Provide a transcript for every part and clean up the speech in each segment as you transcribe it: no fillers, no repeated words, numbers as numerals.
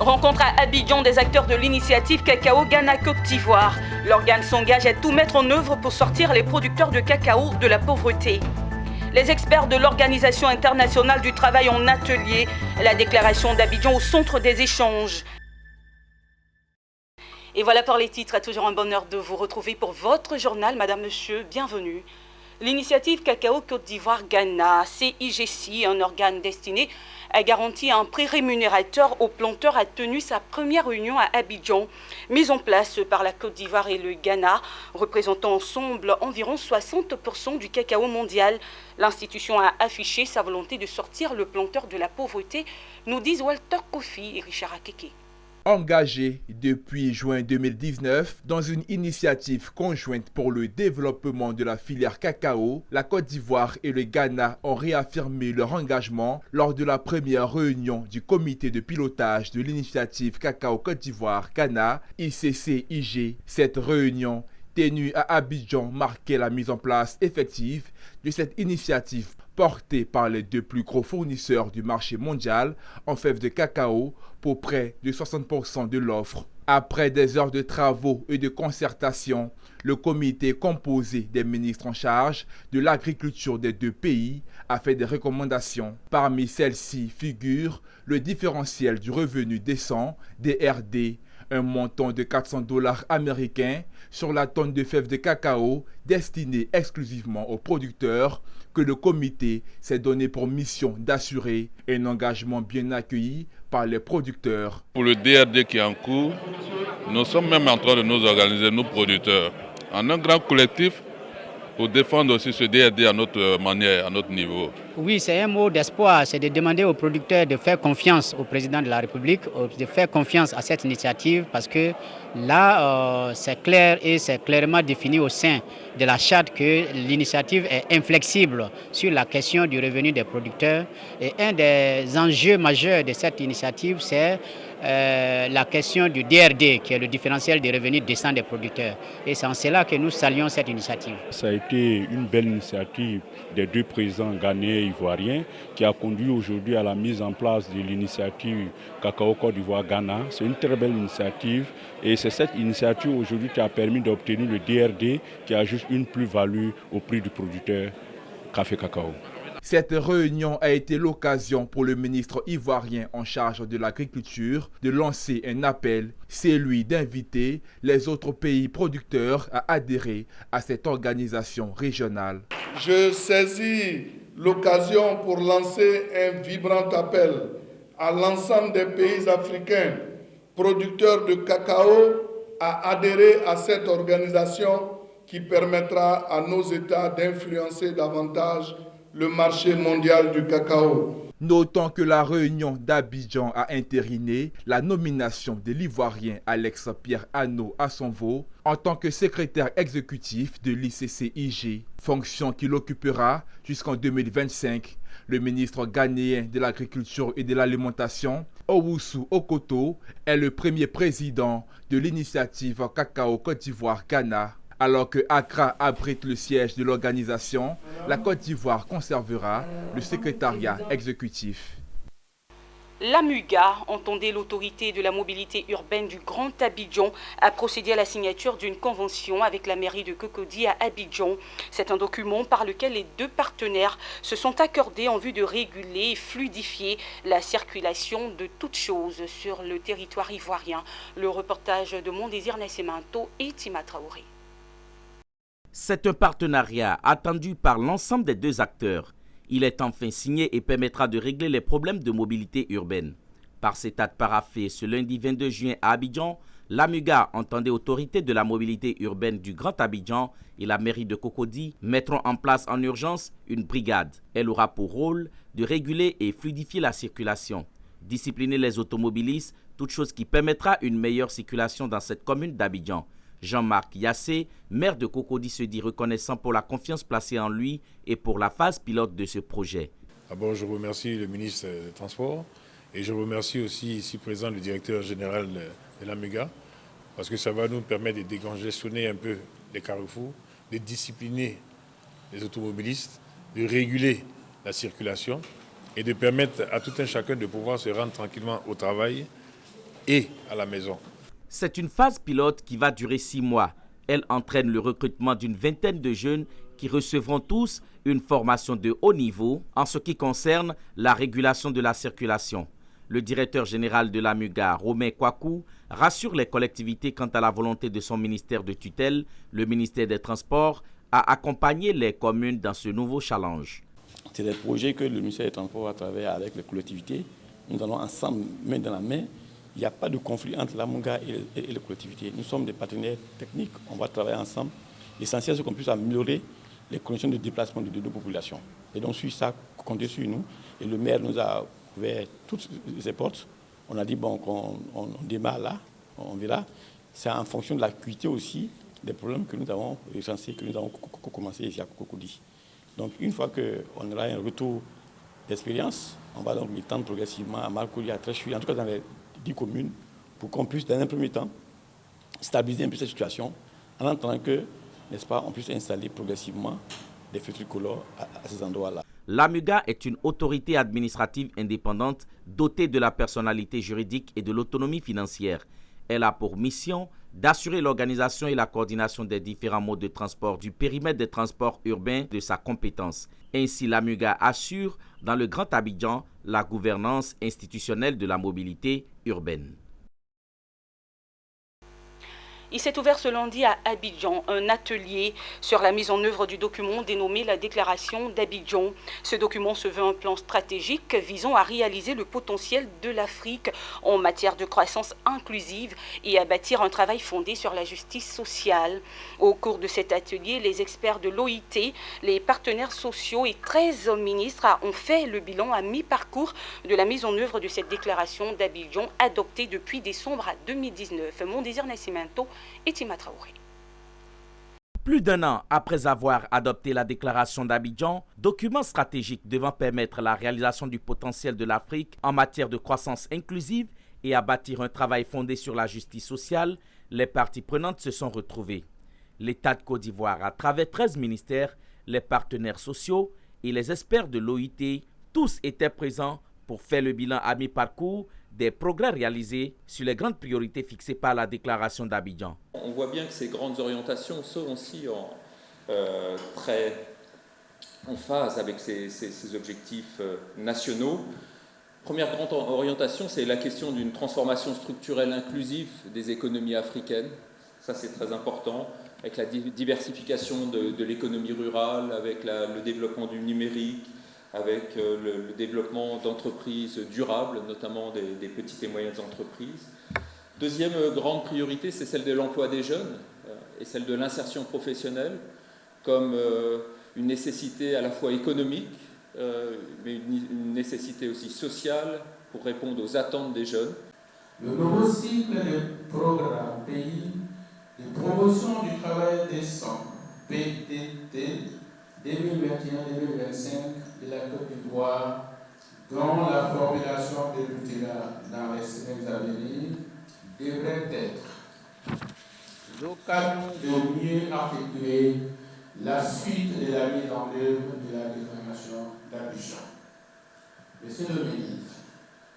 Rencontre à Abidjan des acteurs de l'initiative Cacao Ghana Côte d'Ivoire. L'organe s'engage à tout mettre en œuvre pour sortir les producteurs de cacao de la pauvreté. Les experts de l'Organisation internationale du travail en atelier. La déclaration d'Abidjan au centre des échanges. Et voilà pour les titres. Toujours un bonheur de vous retrouver pour votre journal. Madame, monsieur, bienvenue. L'initiative Cacao Côte d'Ivoire Ghana, CIGC, un organe destiné à garantir un prix rémunérateur aux planteurs, a tenu sa première réunion à Abidjan, mise en place par la Côte d'Ivoire et le Ghana, représentant ensemble environ 60% du cacao mondial. L'institution a affiché sa volonté de sortir le planteur de la pauvreté, nous disent Walter Kofi et Richard Akeke. Engagés depuis juin 2019 dans une initiative conjointe pour le développement de la filière cacao, la Côte d'Ivoire et le Ghana ont réaffirmé leur engagement lors de la première réunion du comité de pilotage de l'initiative Cacao Côte d'Ivoire-Ghana, ICC-IG. Cette réunion tenue à Abidjan marquait la mise en place effective de cette initiative portée par les deux plus gros fournisseurs du marché mondial en fèves de cacao pour près de 60% de l'offre. Après des heures de travaux et de concertation, le comité composé des ministres en charge de l'agriculture des deux pays a fait des recommandations. Parmi celles-ci figure le différentiel du revenu décent, DRD, un montant de $400 américains sur la tonne de fèves de cacao destinée exclusivement aux producteurs, que le comité s'est donné pour mission d'assurer un engagement bien accueilli par les producteurs. Pour le DRD qui est en cours, nous sommes même en train de nous organiser, nous producteurs, en un grand collectif pour défendre aussi ce DRD à notre manière, à notre niveau. Oui, c'est un mot d'espoir, c'est de demander aux producteurs de faire confiance au président de la République, de faire confiance à cette initiative parce que là, c'est clair et c'est clairement défini au sein de la charte que l'initiative est inflexible sur la question du revenu des producteurs. Et un des enjeux majeurs de cette initiative, c'est la question du DRD, qui est le différentiel des revenus décents des producteurs. Et c'est en cela que nous saluons cette initiative. Ça a été une belle initiative des deux présidents ghanéens et ivoiriens qui a conduit aujourd'hui à la mise en place de l'initiative Cacao Côte d'Ivoire-Ghana. C'est une très belle initiative et c'est cette initiative aujourd'hui qui a permis d'obtenir le DRD qui ajoute une plus-value au prix du producteur café-cacao. Cette réunion a été l'occasion pour le ministre ivoirien en charge de l'agriculture de lancer un appel, celui d'inviter les autres pays producteurs à adhérer à cette organisation régionale. Je saisis l'occasion pour lancer un vibrant appel à l'ensemble des pays africains producteurs de cacao à adhérer à cette organisation qui permettra à nos États d'influencer davantage le marché mondial du cacao. Notons que la réunion d'Abidjan a entériné la nomination de l'Ivoirien Alex Pierre Anno Assonvo en tant que secrétaire exécutif de l'ICCIG, fonction qu'il occupera jusqu'en 2025. Le ministre ghanéen de l'Agriculture et de l'Alimentation, Owusu Okoto, est le premier président de l'initiative Cacao Côte d'Ivoire-Ghana. Alors que Accra abrite le siège de l'organisation, la Côte d'Ivoire conservera le secrétariat exécutif. L'AMUGA, entendez l'autorité de la mobilité urbaine du Grand Abidjan, a procédé à la signature d'une convention avec la mairie de Cocody à Abidjan. C'est un document par lequel les deux partenaires se sont accordés en vue de réguler et fluidifier la circulation de toutes choses sur le territoire ivoirien. Le reportage de Mon Désir Nascimento et Tima Traoré. C'est un partenariat attendu par l'ensemble des deux acteurs. Il est enfin signé et permettra de régler les problèmes de mobilité urbaine. Par cet acte paraphé ce lundi 22 juin à Abidjan, l'AMUGA, entendez autorité de la mobilité urbaine du Grand Abidjan et la mairie de Cocody, mettront en place en urgence une brigade. Elle aura pour rôle de réguler et fluidifier la circulation, discipliner les automobilistes, toute chose qui permettra une meilleure circulation dans cette commune d'Abidjan. Jean-Marc Yassé, maire de Cocody, se dit reconnaissant pour la confiance placée en lui et pour la phase pilote de ce projet. D'abord, je remercie le ministre des Transports et je remercie aussi ici présent le directeur général de l'AMUGA parce que ça va nous permettre de décongestionner un peu les carrefours, de discipliner les automobilistes, de réguler la circulation et de permettre à tout un chacun de pouvoir se rendre tranquillement au travail et à la maison. C'est une phase pilote qui va durer 6 mois. Elle entraîne le recrutement d'une vingtaine de jeunes qui recevront tous une formation de haut niveau en ce qui concerne la régulation de la circulation. Le directeur général de l'AMUGA, Romain Kwaku, rassure les collectivités quant à la volonté de son ministère de tutelle, le ministère des Transports, à accompagner les communes dans ce nouveau challenge. C'est des projets que le ministère des Transports a travaillé avec les collectivités. Nous allons ensemble, main dans la main. Il n'y a pas de conflit entre l'AMUGA et les collectivités. Nous sommes des partenaires techniques, on va travailler ensemble. L'essentiel, c'est qu'on puisse améliorer les conditions de déplacement de nos populations. Et donc, sur ça, comptez sur nous. Et le maire nous a ouvert toutes ses portes. On a dit, bon, on démarre là, on verra. C'est en fonction de l'acuité aussi des problèmes que nous avons recensés, que nous avons commencé ici à Cocody. Donc, une fois qu'on aura un retour d'expérience, on va donc l'étendre progressivement à Marcory, à Trècheville, en tout cas dans les 10 communes, pour qu'on puisse, dans un premier temps, stabiliser un peu cette situation, en attendant que, n'est-ce pas, on puisse installer progressivement des feux tricolores à ces endroits-là. L'AMUGA est une autorité administrative indépendante dotée de la personnalité juridique et de l'autonomie financière. Elle a pour mission d'assurer l'organisation et la coordination des différents modes de transport du périmètre des transports urbains de sa compétence. Ainsi, l'AMUGA assure dans le Grand Abidjan la gouvernance institutionnelle de la mobilité urbaine. Il s'est ouvert ce lundi à Abidjan un atelier sur la mise en œuvre du document dénommé la Déclaration d'Abidjan. Ce document se veut un plan stratégique visant à réaliser le potentiel de l'Afrique en matière de croissance inclusive et à bâtir un travail fondé sur la justice sociale. Au cours de cet atelier, les experts de l'OIT, les partenaires sociaux et 13 ministres ont fait le bilan à mi-parcours de la mise en œuvre de cette Déclaration d'Abidjan adoptée depuis décembre 2019. Mon désir Nascimento et Tima Traoré. Plus d'un an après avoir adopté la déclaration d'Abidjan, document stratégique devant permettre la réalisation du potentiel de l'Afrique en matière de croissance inclusive et à bâtir un travail fondé sur la justice sociale, les parties prenantes se sont retrouvées. L'État de Côte d'Ivoire, à travers 13 ministères, les partenaires sociaux et les experts de l'OIT, tous étaient présents pour faire le bilan à mi-parcours des progrès réalisés sur les grandes priorités fixées par la déclaration d'Abidjan. On voit bien que ces grandes orientations sont aussi très en phase avec ces objectifs nationaux. Première grande orientation, c'est la question d'une transformation structurelle inclusive des économies africaines. Ça, c'est très important, avec la diversification de l'économie rurale, avec le développement du numérique, avec le développement d'entreprises durables, notamment des petites et moyennes entreprises. Deuxième grande priorité, c'est celle de l'emploi des jeunes et celle de l'insertion professionnelle, comme une nécessité à la fois économique, mais une nécessité aussi sociale pour répondre aux attentes des jeunes. Le nouveau cycle de programme pays de promotion du travail décent, PDT, 2021-2025 de la Côte d'Ivoire, dont la formulation débutera dans les semaines à venir, devrait être l'occasion de mieux articuler la suite de la mise en œuvre de la déclaration d'Abidjan. Monsieur le ministre,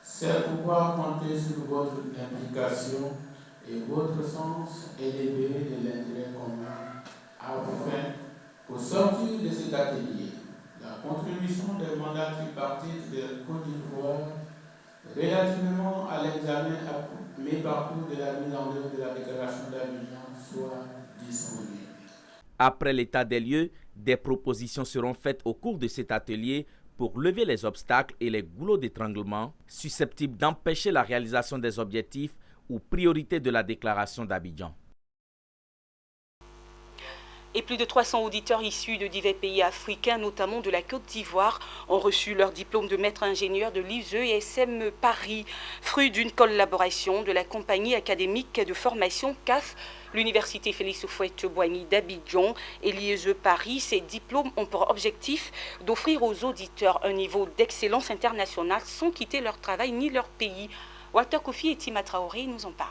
c'est pourquoi compter sur votre implication et votre sens élevé de l'intérêt commun afin, pour sortir de cet atelier, la contribution des mandats tripartites de Côte d'Ivoire relativement à l'examen à mi-parcours de la mise en œuvre de la déclaration d'Abidjan soit disponible. Après l'état des lieux, des propositions seront faites au cours de cet atelier pour lever les obstacles et les goulots d'étranglement susceptibles d'empêcher la réalisation des objectifs ou priorités de la déclaration d'Abidjan. Et plus de 300 auditeurs issus de divers pays africains, notamment de la Côte d'Ivoire, ont reçu leur diplôme de maître ingénieur de l'ISESM Paris, fruit d'une collaboration de la compagnie académique de formation CAF, l'Université Félix Houphouët-Boigny d'Abidjan et l'ISE Paris. Ces diplômes ont pour objectif d'offrir aux auditeurs un niveau d'excellence internationale sans quitter leur travail ni leur pays. Walter Kofi et Tima Traoré nous en parlent.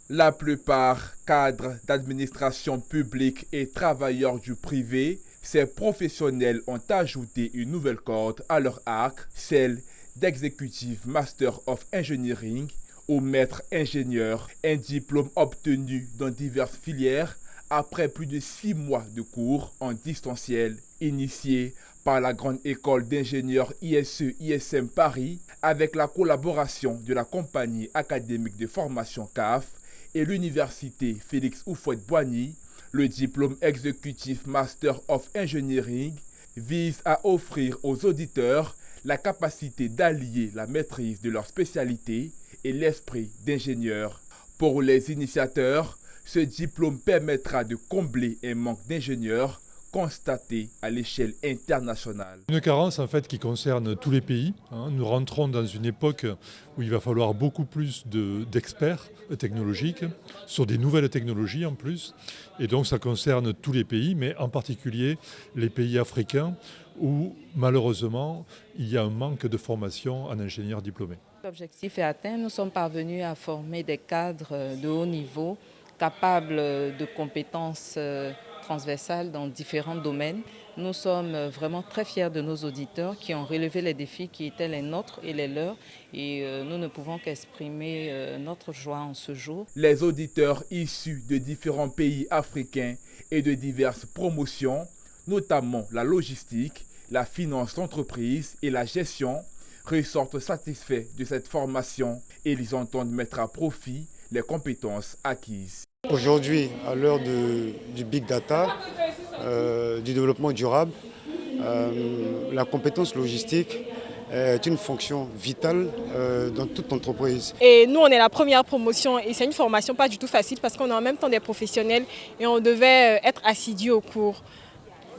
La plupart cadres d'administration publique et travailleurs du privé, ces professionnels ont ajouté une nouvelle corde à leur arc, celle d'Executive Master of Engineering Au maître ingénieur, un diplôme obtenu dans diverses filières après plus de 6 mois de cours en distanciel, initié par la Grande École d'ingénieurs ISE-ISM Paris avec la collaboration de la Compagnie académique de formation CAF et l'Université Félix Houphouët-Boigny. Le diplôme exécutif Master of Engineering vise à offrir aux auditeurs la capacité d'allier la maîtrise de leur spécialité et l'esprit d'ingénieur. Pour les initiateurs, ce diplôme permettra de combler un manque d'ingénieurs constaté à l'échelle internationale. Une carence en fait qui concerne tous les pays. Nous rentrons dans une époque où il va falloir beaucoup plus d'experts technologiques sur des nouvelles technologies en plus. Et donc ça concerne tous les pays, mais en particulier les pays africains où malheureusement il y a un manque de formation en ingénieurs diplômés. L'objectif est atteint. Nous sommes parvenus à former des cadres de haut niveau capables de compétences transversales dans différents domaines. Nous sommes vraiment très fiers de nos auditeurs qui ont relevé les défis qui étaient les nôtres et les leurs et nous ne pouvons qu'exprimer notre joie en ce jour. Les auditeurs issus de différents pays africains et de diverses promotions, notamment la logistique, la finance d'entreprise et la gestion, ressortent satisfaits de cette formation et ils entendent mettre à profit les compétences acquises. Aujourd'hui, à l'heure du big data, du développement durable, la compétence logistique est une fonction vitale dans toute entreprise. Et nous, on est la première promotion et c'est une formation pas du tout facile parce qu'on est en même temps des professionnels et on devait être assidus au cours.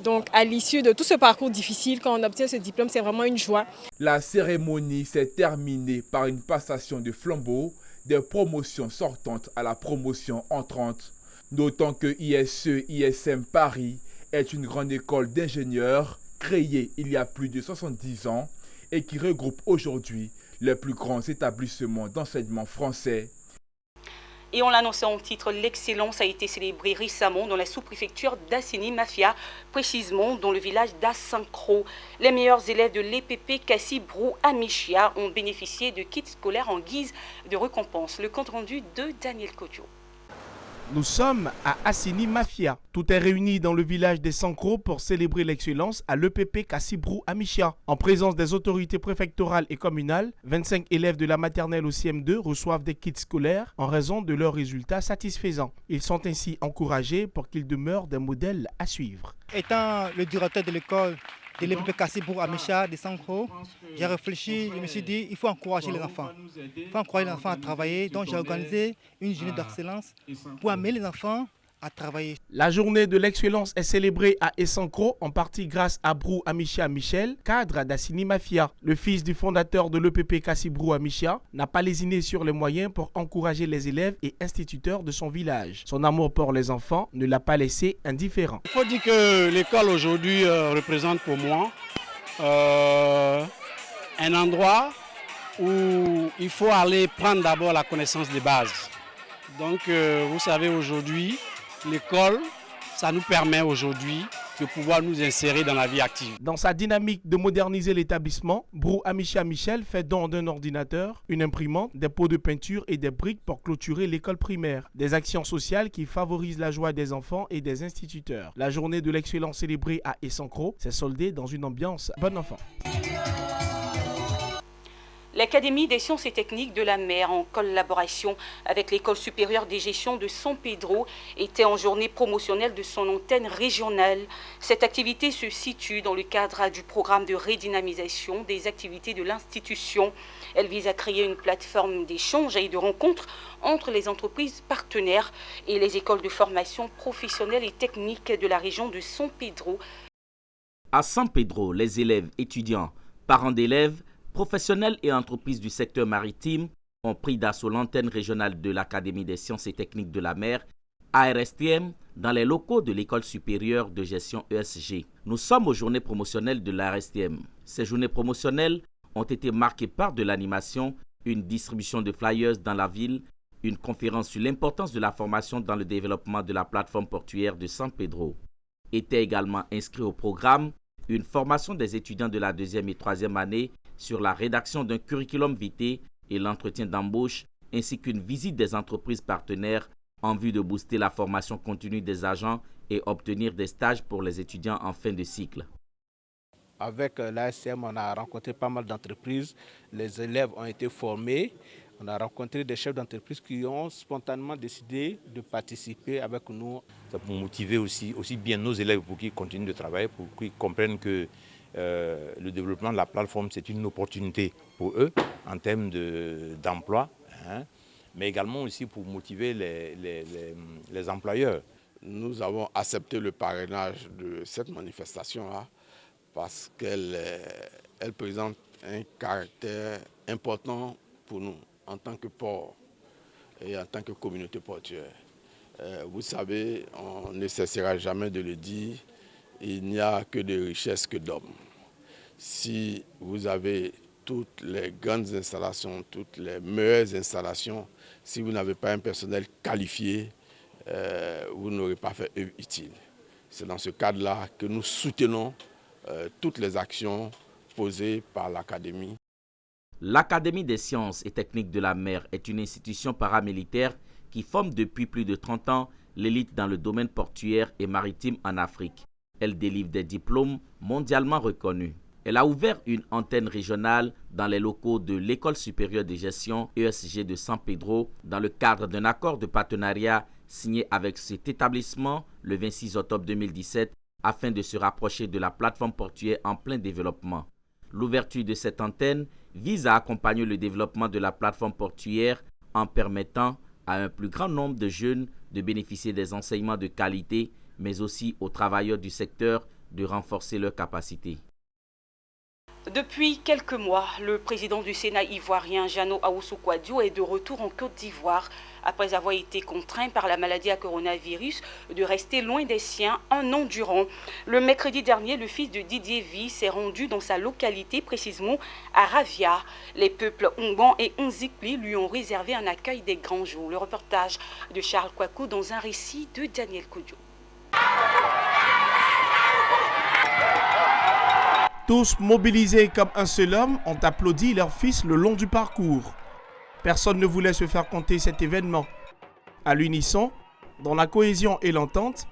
Donc à l'issue de tout ce parcours difficile, quand on obtient ce diplôme, c'est vraiment une joie. La cérémonie s'est terminée par une passation de flambeau des promotions sortantes à la promotion entrante. D'autant que ISE-ISM Paris est une grande école d'ingénieurs créée il y a plus de 70 ans et qui regroupe aujourd'hui les plus grands établissements d'enseignement français. Et on l'annonçait en titre, l'excellence a été célébrée récemment dans la sous-préfecture d'Assini-Mafia, précisément dans le village d'Assankro. Les meilleurs élèves de l'EPP Kassi Brou Amichia ont bénéficié de kits scolaires en guise de récompense. Le compte rendu de Daniel Kodjo. Nous sommes à Assini-Mafia. Tout est réuni dans le village des Sankro pour célébrer l'excellence à l'EPP Kassi Brou Amichia. En présence des autorités préfectorales et communales, 25 élèves de la maternelle au CM2 reçoivent des kits scolaires en raison de leurs résultats satisfaisants. Ils sont ainsi encouragés pour qu'ils demeurent des modèles à suivre. Étant le directeur de l'école de l'EPP Kassi Brou Amichia de Sankro, j'ai réfléchi, je me suis dit il faut encourager les enfants. Il faut encourager les enfants à travailler. Donc j'ai organisé une journée d'excellence pour amener les enfants à travailler. La journée de l'excellence est célébrée à Essankro, en partie grâce à Brou Amichia Michel, cadre d'Assini-Mafia. Le fils du fondateur de l'EPP Kassi Brou Amichia n'a pas lésiné sur les moyens pour encourager les élèves et instituteurs de son village. Son amour pour les enfants ne l'a pas laissé indifférent. Il faut dire que l'école aujourd'hui représente pour moi un endroit où il faut aller prendre d'abord la connaissance des bases. Donc vous savez aujourd'hui, l'école, ça nous permet aujourd'hui de pouvoir nous insérer dans la vie active. Dans sa dynamique de moderniser l'établissement, Brou Amichia Michel fait don d'un ordinateur, une imprimante, des pots de peinture et des briques pour clôturer l'école primaire. Des actions sociales qui favorisent la joie des enfants et des instituteurs. La journée de l'excellence célébrée à Essankro s'est soldée dans une ambiance bon enfant. L'Académie des sciences et techniques de la mer, en collaboration avec l'École supérieure des gestions de San Pedro, était en journée promotionnelle de son antenne régionale. Cette activité se situe dans le cadre du programme de redynamisation des activités de l'institution. Elle vise à créer une plateforme d'échange et de rencontres entre les entreprises partenaires et les écoles de formation professionnelle et technique de la région de San Pedro. À San Pedro, les élèves, étudiants, parents d'élèves, professionnels et entreprises du secteur maritime ont pris d'assaut l'antenne régionale de l'Académie des sciences et techniques de la mer, ARSTM, dans les locaux de l'École supérieure de gestion ESG. Nous sommes aux journées promotionnelles de l'ARSTM. Ces journées promotionnelles ont été marquées par de l'animation, une distribution de flyers dans la ville, une conférence sur l'importance de la formation dans le développement de la plateforme portuaire de San Pedro. Était également inscrit au programme une formation des étudiants de la 2e et 3e année sur la rédaction d'un curriculum vitae et l'entretien d'embauche ainsi qu'une visite des entreprises partenaires en vue de booster la formation continue des agents et obtenir des stages pour les étudiants en fin de cycle. Avec l'ASM, on a rencontré pas mal d'entreprises, les élèves ont été formés, on a rencontré des chefs d'entreprise qui ont spontanément décidé de participer avec nous. Ça pour motiver aussi bien nos élèves pour qu'ils continuent de travailler, pour qu'ils comprennent que le développement de la plateforme, c'est une opportunité pour eux en termes d'emploi, mais également aussi pour motiver les employeurs. Nous avons accepté le parrainage de cette manifestation-là parce qu'elle présente un caractère important pour nous en tant que port et en tant que communauté portuaire. Vous savez, on ne cessera jamais de le dire, il n'y a que de richesses que d'hommes. Si vous avez toutes les grandes installations, toutes les meilleures installations, si vous n'avez pas un personnel qualifié, vous n'aurez pas fait œuvre utile. C'est dans ce cadre-là que nous soutenons toutes les actions posées par l'Académie. L'Académie des sciences et techniques de la mer est une institution paramilitaire qui forme depuis plus de 30 ans l'élite dans le domaine portuaire et maritime en Afrique. Elle délivre des diplômes mondialement reconnus. Elle a ouvert une antenne régionale dans les locaux de l'École supérieure de gestion ESG de San Pedro dans le cadre d'un accord de partenariat signé avec cet établissement le 26 octobre 2017 afin de se rapprocher de la plateforme portuaire en plein développement. L'ouverture de cette antenne vise à accompagner le développement de la plateforme portuaire en permettant à un plus grand nombre de jeunes de bénéficier des enseignements de qualité, mais aussi aux travailleurs du secteur de renforcer leurs capacités. Depuis quelques mois, le président du Sénat ivoirien, Jano Ahoussou-Kouadio, est de retour en Côte d'Ivoire après avoir été contraint par la maladie à coronavirus de rester loin des siens un an durant. Le mercredi dernier, le fils de Didier Vi s'est rendu dans sa localité, précisément à Ravia. Les peuples Ngban et Nzikli lui ont réservé un accueil des grands jours. Le reportage de Charles Kouakou dans un récit de Daniel Koudio. Tous mobilisés comme un seul homme ont applaudi leur fils le long du parcours. Personne ne voulait se faire compter cet événement. À l'unisson, dans la cohésion et l'entente,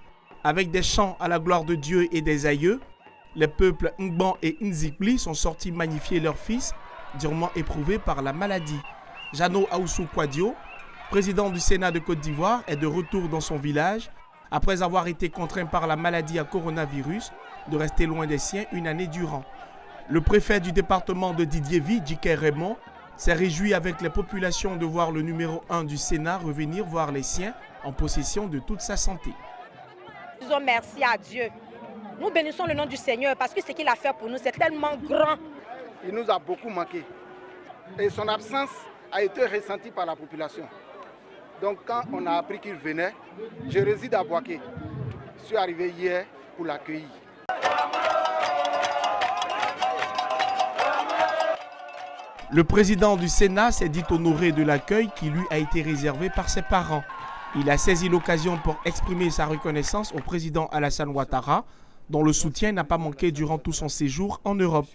avec des chants à la gloire de Dieu et des aïeux, les peuples Ngban et Nzikli sont sortis magnifier leur fils, durement éprouvé par la maladie. Jano Ahoussou-Kouadio, président du Sénat de Côte d'Ivoire, est de retour dans son village après avoir été contraint par la maladie à coronavirus de rester loin des siens une année durant. Le préfet du département de Didier Vi, Djiké Raymond, s'est réjoui avec les populations de voir le numéro 1 du Sénat revenir voir les siens en possession de toute sa santé. Disons merci à Dieu. Nous bénissons le nom du Seigneur parce que ce qu'il a fait pour nous, c'est tellement grand. Il nous a beaucoup manqué. Et son absence a été ressentie par la population. Donc quand on a appris qu'il venait, je réside à Boaké. Je suis arrivé hier pour l'accueillir. Le président du Sénat s'est dit honoré de l'accueil qui lui a été réservé par ses parents. Il a saisi l'occasion pour exprimer sa reconnaissance au président Alassane Ouattara, dont le soutien n'a pas manqué durant tout son séjour en Europe.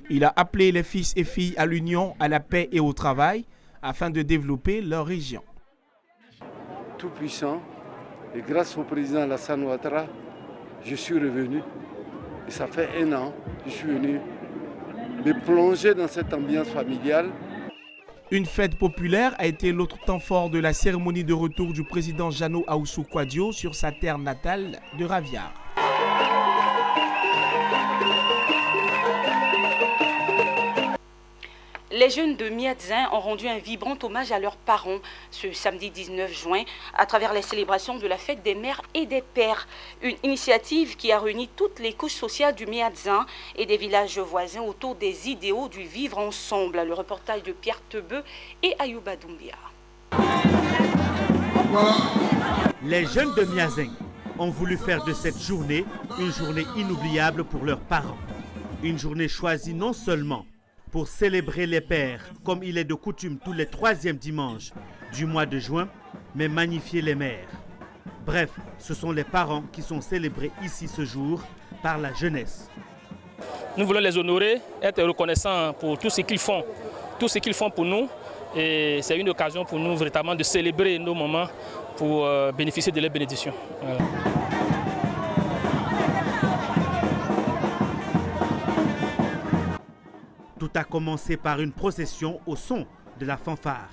Il a appelé les fils et filles à l'union, à la paix et au travail, afin de développer leur région. Tout-puissant, et grâce au président Alassane Ouattara, je suis revenu. Et ça fait 1 an que je suis venu me plonger dans cette ambiance familiale. Une fête populaire a été l'autre temps fort de la cérémonie de retour du président Jano Ahoussou-Kouadio sur sa terre natale de Ravia. Les jeunes de Miadzin ont rendu un vibrant hommage à leurs parents ce samedi 19 juin à travers les célébrations de la fête des mères et des pères. Une initiative qui a réuni toutes les couches sociales du Miadzin et des villages voisins autour des idéaux du vivre ensemble. Le reportage de Pierre Tebeu et Ayouba Doumbia. Les jeunes de Miadzin ont voulu faire de cette journée une journée inoubliable pour leurs parents. Une journée choisie non seulement pour célébrer les pères, comme il est de coutume tous les 3e dimanches du mois de juin, mais magnifier les mères. Bref, ce sont les parents qui sont célébrés ici ce jour par la jeunesse. Nous voulons les honorer, être reconnaissants pour tout ce qu'ils font pour nous. Et c'est une occasion pour nous véritablement de célébrer nos moments pour bénéficier de leur bénédiction. Voilà. Tout a commencé par une procession au son de la fanfare,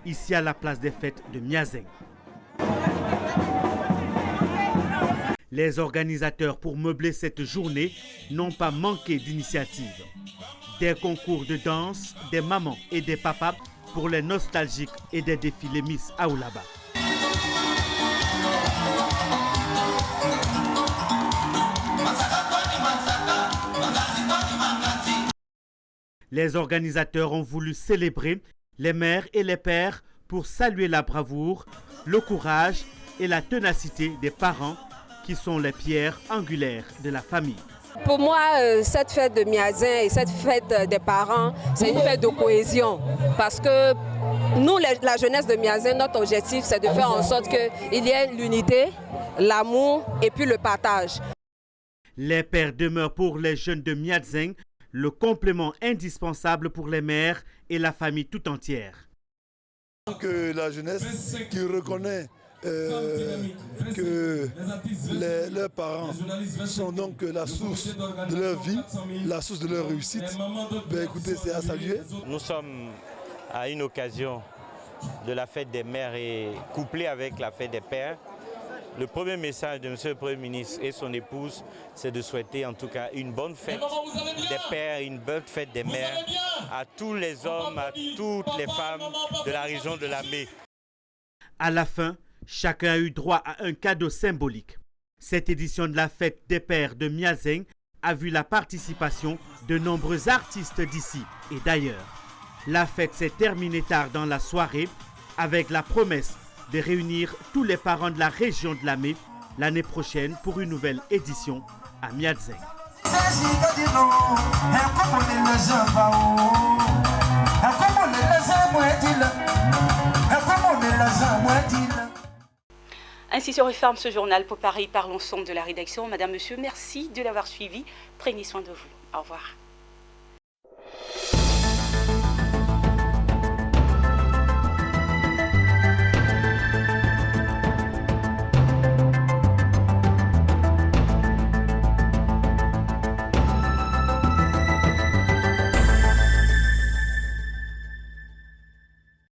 ici à la place des fêtes de Miazeng. Les organisateurs, pour meubler cette journée, n'ont pas manqué d'initiatives. Des concours de danse, des mamans et des papas pour les nostalgiques et des défilés Miss Aoulaba. Les organisateurs ont voulu célébrer les mères et les pères pour saluer la bravoure, le courage et la ténacité des parents qui sont les pierres angulaires de la famille. Pour moi, cette fête de Miazeng et cette fête des parents, c'est une fête de cohésion. Parce que nous, la jeunesse de Miazeng, notre objectif, c'est de faire en sorte qu'il y ait l'unité, l'amour et puis le partage. Les pères demeurent pour les jeunes de Miazeng le complément indispensable pour les mères et la famille tout entière. Donc la jeunesse qui reconnaît que leurs parents sont donc la source de leur vie, la source de leur réussite, ben écoutez, c'est à saluer. Nous sommes à une occasion de la fête des mères et couplée avec la fête des pères. Le premier message de M. le Premier ministre et son épouse, c'est de souhaiter en tout cas une bonne fête des pères, une bonne fête des mères à tous les hommes, à toutes les femmes de la région de Lamé. À la fin, chacun a eu droit à un cadeau symbolique. Cette édition de la fête des pères de Miazeng a vu la participation de nombreux artistes d'ici et d'ailleurs. La fête s'est terminée tard dans la soirée avec la promesse de réunir tous les parents de la région de Lamé l'année prochaine pour une nouvelle édition à Miazeng. Ainsi se referme ce journal préparé par l'ensemble de la rédaction. Madame, Monsieur, merci de l'avoir suivi. Prenez soin de vous. Au revoir.